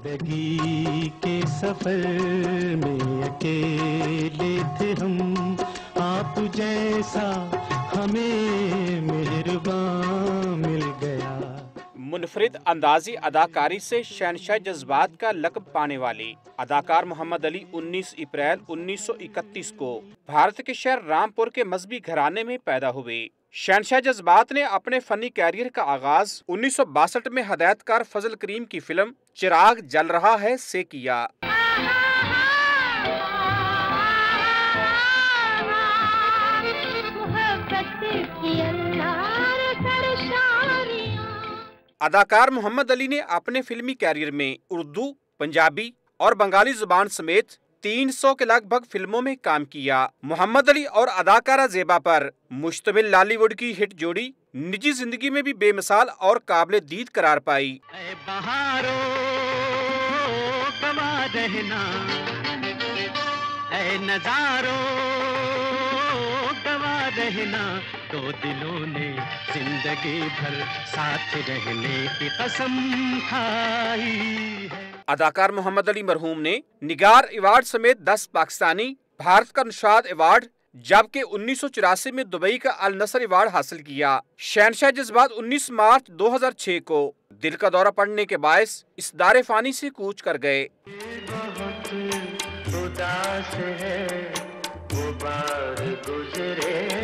जिंदगी के सफर में अकेले थे हम, आप जैसा हमें मेहरबान मिल गया। मुनफरिद अंदाजी अदाकारी से शहंशाह जज्बात का लक़ब पाने वाले अदाकार मोहम्मद अली 19 अप्रैल 1931 को भारत के शहर रामपुर के मजहबी घराने में पैदा हुए। शहंशाह जज्बात ने अपने फनी कैरियर का आगाज 1962 में हदायतकार फजल करीम की फिल्म चिराग जल रहा है से किया। अदाकार मोहम्मद अली ने अपने फिल्मी कैरियर में उर्दू, पंजाबी और बंगाली जुबान समेत 300 के लगभग फिल्मों में काम किया। मोहम्मद अली और अदाकारा ज़ेबा पर मुश्तमिल लॉलीवुड की हिट जोड़ी निजी जिंदगी में भी बेमिसाल और काबिल दीद करार पाई। ऐ बहारों गवा रहना, ऐ नजारों गवा रहना, दो दिलों ने जिंदगी भर साथ रहने की कसम खाई है। अदाकार मोहम्मद अली मरहूम ने निगार अवार्ड समेत 10 पाकिस्तानी, भारत का निशाद अवार्ड, जबकि 1984 में दुबई का अल नसर अवार्ड हासिल किया। शहंशाह जज्बात 19 मार्च 2006 को दिल का दौरा पड़ने के बायस इस दारे फानी से कूच कर गए। बहुत उदास है वो बार गुजरे